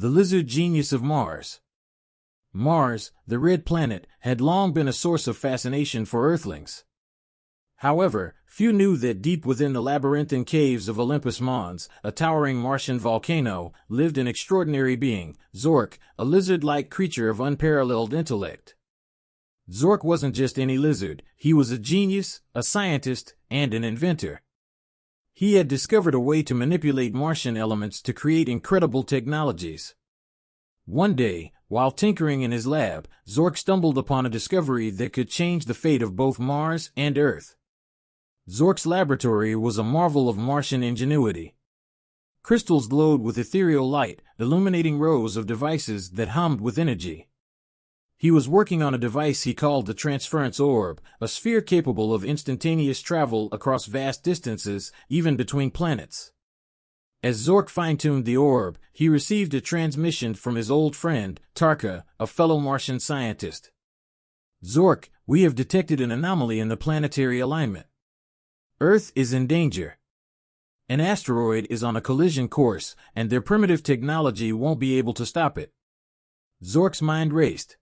The lizard genius of Mars. Mars, the red planet, had long been a source of fascination for Earthlings. However, few knew that deep within the labyrinthine caves of Olympus Mons, a towering Martian volcano, lived an extraordinary being, Zork, a lizard-like creature of unparalleled intellect. Zork wasn't just any lizard, he was a genius, a scientist, and an inventor. He had discovered a way to manipulate Martian elements to create incredible technologies. One day, while tinkering in his lab, Zork stumbled upon a discovery that could change the fate of both Mars and Earth. Zork's laboratory was a marvel of Martian ingenuity. Crystals glowed with ethereal light, illuminating rows of devices that hummed with energy. He was working on a device he called the Transference orb, a sphere capable of instantaneous travel across vast distances, even between planets. As Zork fine-tuned the orb, he received a transmission from his old friend, Tarka, a fellow Martian scientist. "Zork, we have detected an anomaly in the planetary alignment. Earth is in danger. An asteroid is on a collision course, and their primitive technology won't be able to stop it." Zork's mind raced.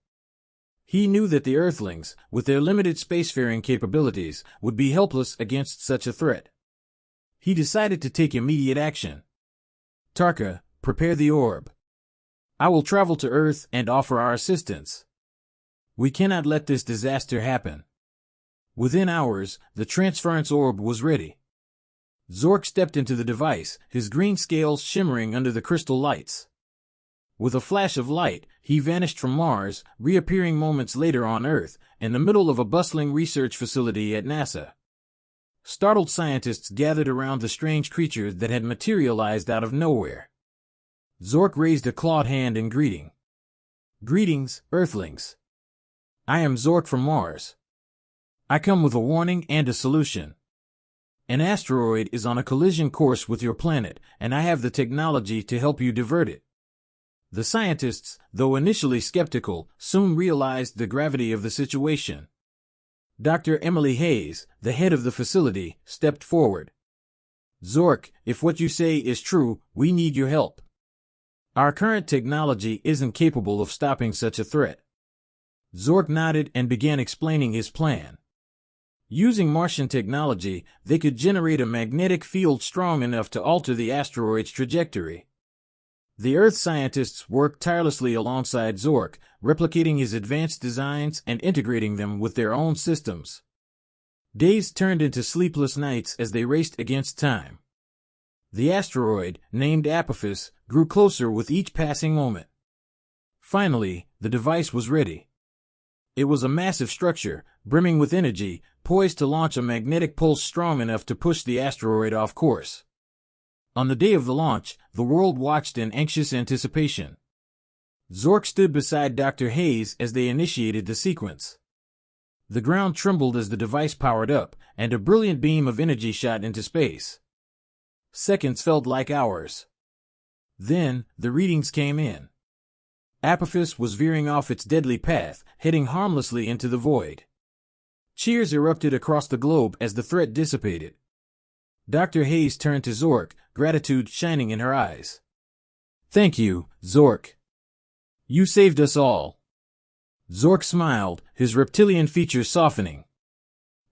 He knew that the Earthlings, with their limited spacefaring capabilities, would be helpless against such a threat. He decided to take immediate action. "Tarka, prepare the orb. I will travel to Earth and offer our assistance. We cannot let this disaster happen." Within hours, the transference orb was ready. Zork stepped into the device, his green scales shimmering under the crystal lights. With a flash of light, he vanished from Mars, reappearing moments later on Earth, in the middle of a bustling research facility at NASA. Startled scientists gathered around the strange creature that had materialized out of nowhere. Zork raised a clawed hand in greeting. "Greetings, Earthlings. I am Zork from Mars. I come with a warning and a solution. An asteroid is on a collision course with your planet, and I have the technology to help you divert it." The scientists, though initially skeptical, soon realized the gravity of the situation. Dr. Emily Hayes, the head of the facility, stepped forward. "Zork, if what you say is true, we need your help. Our current technology isn't capable of stopping such a threat." Zork nodded and began explaining his plan. Using Martian technology, they could generate a magnetic field strong enough to alter the asteroid's trajectory. The Earth scientists worked tirelessly alongside Zork, replicating his advanced designs and integrating them with their own systems. Days turned into sleepless nights as they raced against time. The asteroid, named Apophis, grew closer with each passing moment. Finally, the device was ready. It was a massive structure, brimming with energy, poised to launch a magnetic pulse strong enough to push the asteroid off course. On the day of the launch, the world watched in anxious anticipation. Zork stood beside Dr. Hayes as they initiated the sequence. The ground trembled as the device powered up, and a brilliant beam of energy shot into space. Seconds felt like hours. Then, the readings came in. Apophis was veering off its deadly path, heading harmlessly into the void. Cheers erupted across the globe as the threat dissipated. Dr. Hayes turned to Zork, gratitude shining in her eyes. "Thank you, Zork. You saved us all." Zork smiled, his reptilian features softening.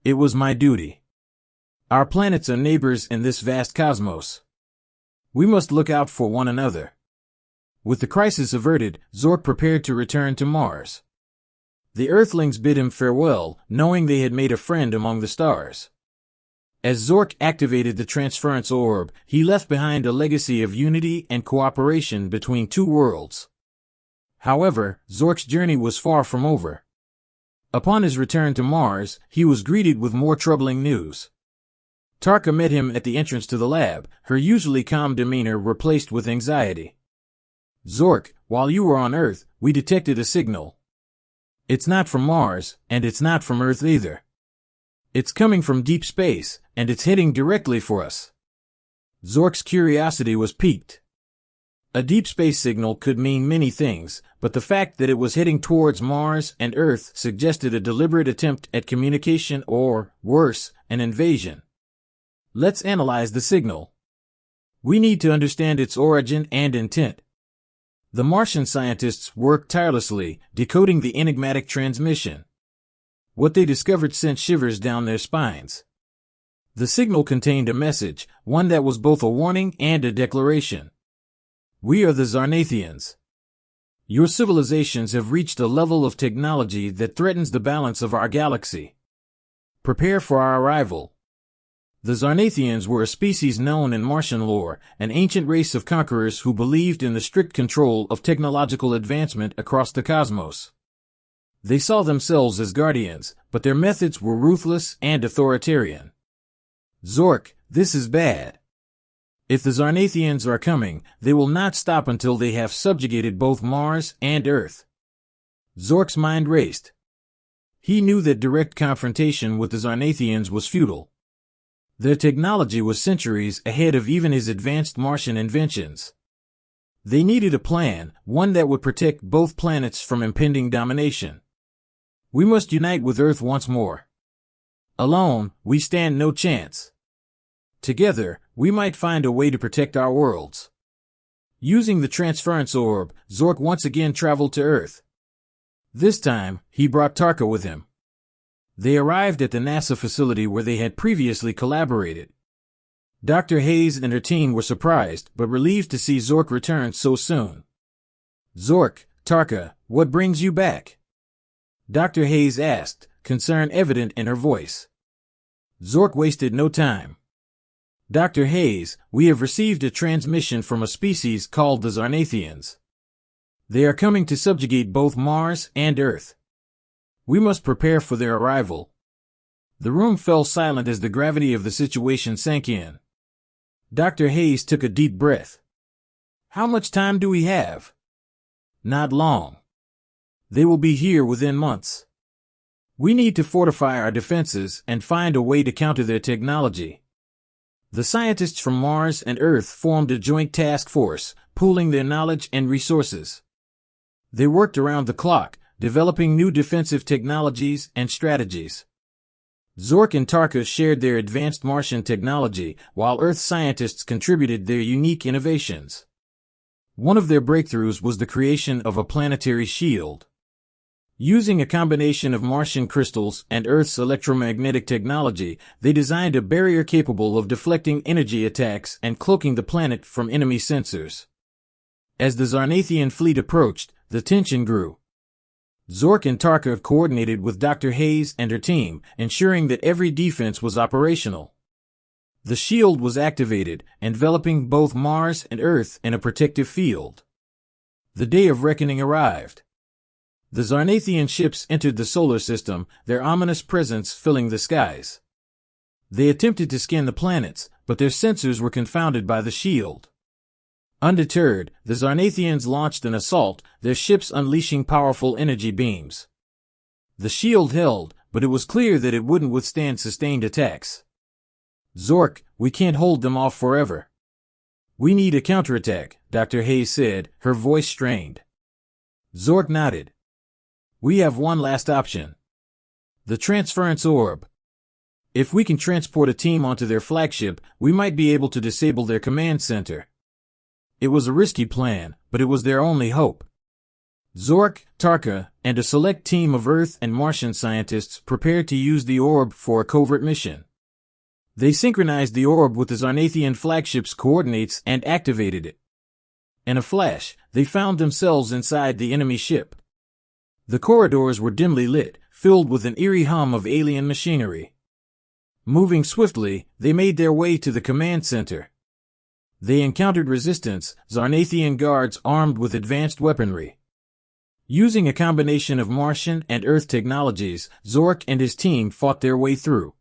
"It was my duty. Our planets are neighbors in this vast cosmos. We must look out for one another." With the crisis averted, Zork prepared to return to Mars. The Earthlings bid him farewell, knowing they had made a friend among the stars. As Zork activated the transference orb, he left behind a legacy of unity and cooperation between two worlds. However, Zork's journey was far from over. Upon his return to Mars, he was greeted with more troubling news. Tarka met him at the entrance to the lab, her usually calm demeanor replaced with anxiety. "Zork, while you were on Earth, we detected a signal. It's not from Mars, and it's not from Earth either. It's coming from deep space, and it's heading directly for us." Zork's curiosity was piqued. A deep space signal could mean many things, but the fact that it was heading towards Mars and Earth suggested a deliberate attempt at communication or, worse, an invasion. "Let's analyze the signal. We need to understand its origin and intent." The Martian scientists worked tirelessly, decoding the enigmatic transmission. What they discovered sent shivers down their spines. The signal contained a message, one that was both a warning and a declaration. We are the Zarnathians. Your civilizations have reached a level of technology that threatens the balance of our galaxy. Prepare for our arrival. The Zarnathians were a species known in Martian lore, an ancient race of conquerors who believed in the strict control of technological advancement across the cosmos. They saw themselves as guardians, but their methods were ruthless and authoritarian. Zork, this is bad. If the Zarnathians are coming, they will not stop until they have subjugated both Mars and Earth. Zork's mind raced. He knew that direct confrontation with the Zarnathians was futile. Their technology was centuries ahead of even his advanced Martian inventions. They needed a plan, one that would protect both planets from impending domination. We must unite with Earth once more. Alone, we stand no chance. Together, we might find a way to protect our worlds. Using the Transference orb, Zork once again traveled to Earth. This time, he brought Tarka with him. They arrived at the NASA facility where they had previously collaborated. Dr. Hayes and her team were surprised but relieved to see Zork return so soon. Zork, Tarka, what brings you back? Dr. Hayes asked, concern evident in her voice. Zork wasted no time. Dr. Hayes, we have received a transmission from a species called the Zarnathians. They are coming to subjugate both Mars and Earth. We must prepare for their arrival. The room fell silent as the gravity of the situation sank in. Dr. Hayes took a deep breath. How much time do we have? Not long. They will be here within months. We need to fortify our defenses and find a way to counter their technology. The scientists from Mars and Earth formed a joint task force, pooling their knowledge and resources. They worked around the clock, developing new defensive technologies and strategies. Zork and Tarka shared their advanced Martian technology, while Earth scientists contributed their unique innovations. One of their breakthroughs was the creation of a planetary shield. Using a combination of Martian crystals and Earth's electromagnetic technology, they designed a barrier capable of deflecting energy attacks and cloaking the planet from enemy sensors. As the Zarnathian fleet approached, the tension grew. Zork and Tarka coordinated with Dr. Hayes and her team, ensuring that every defense was operational. The shield was activated, enveloping both Mars and Earth in a protective field. The day of reckoning arrived. The Zarnathian ships entered the solar system, their ominous presence filling the skies. They attempted to scan the planets, but their sensors were confounded by the shield. Undeterred, the Zarnathians launched an assault, their ships unleashing powerful energy beams. The shield held, but it was clear that it wouldn't withstand sustained attacks. Zork, we can't hold them off forever. We need a counterattack, Dr. Hayes said, her voice strained. Zork nodded. We have one last option. The Transference orb. If we can transport a team onto their flagship, we might be able to disable their command center. It was a risky plan, but it was their only hope. Zork, Tarka, and a select team of Earth and Martian scientists prepared to use the orb for a covert mission. They synchronized the orb with the Zarnathian flagship's coordinates and activated it. In a flash, they found themselves inside the enemy ship. The corridors were dimly lit, filled with an eerie hum of alien machinery. Moving swiftly, they made their way to the command center. They encountered resistance, Zarnathian guards armed with advanced weaponry. Using a combination of Martian and Earth technologies, Zork and his team fought their way through.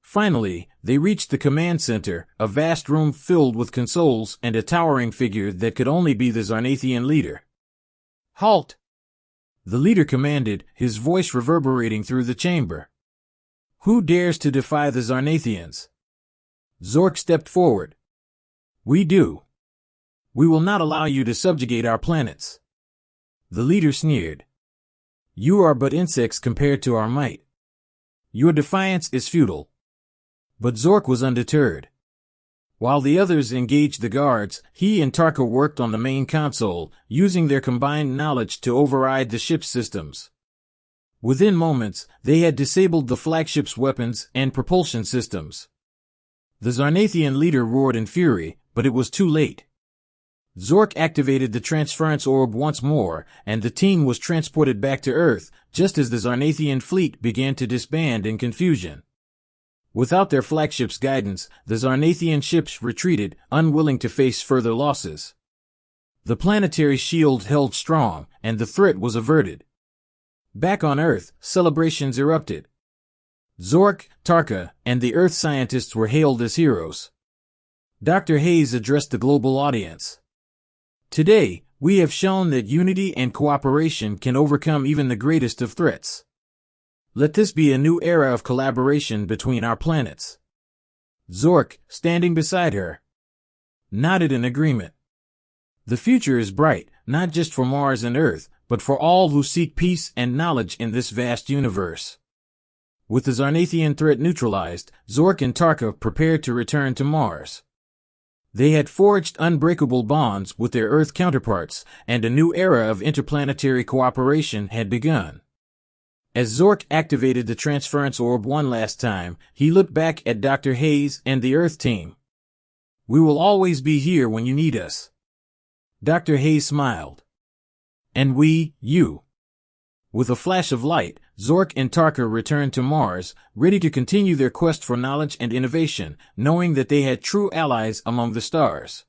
Finally, they reached the command center, a vast room filled with consoles and a towering figure that could only be the Zarnathian leader. Halt! The leader commanded, his voice reverberating through the chamber. Who dares to defy the Zarnathians? Zork stepped forward. We do. We will not allow you to subjugate our planets. The leader sneered. You are but insects compared to our might. Your defiance is futile. But Zork was undeterred. While the others engaged the guards, he and Tarka worked on the main console, using their combined knowledge to override the ship's systems. Within moments, they had disabled the flagship's weapons and propulsion systems. The Zarnathian leader roared in fury, but it was too late. Zork activated the transference orb once more, and the team was transported back to Earth, just as the Zarnathian fleet began to disband in confusion. Without their flagship's guidance, the Zarnathian ships retreated, unwilling to face further losses. The planetary shield held strong, and the threat was averted. Back on Earth, celebrations erupted. Zork, Tarka, and the Earth scientists were hailed as heroes. Dr. Hayes addressed the global audience. Today, we have shown that unity and cooperation can overcome even the greatest of threats. Let this be a new era of collaboration between our planets. Zork, standing beside her, nodded in agreement. The future is bright, not just for Mars and Earth, but for all who seek peace and knowledge in this vast universe. With the Zarnathian threat neutralized, Zork and Tarka prepared to return to Mars. They had forged unbreakable bonds with their Earth counterparts, and a new era of interplanetary cooperation had begun. As Zork activated the transference orb one last time, he looked back at Dr. Hayes and the Earth team. "We will always be here when you need us." Dr. Hayes smiled. "And we, you." With a flash of light, Zork and Tarka returned to Mars, ready to continue their quest for knowledge and innovation, knowing that they had true allies among the stars.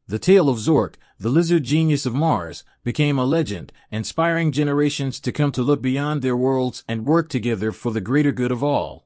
The tale of Zork, the lizard genius of Mars, became a legend, inspiring generations to come to look beyond their worlds and work together for the greater good of all.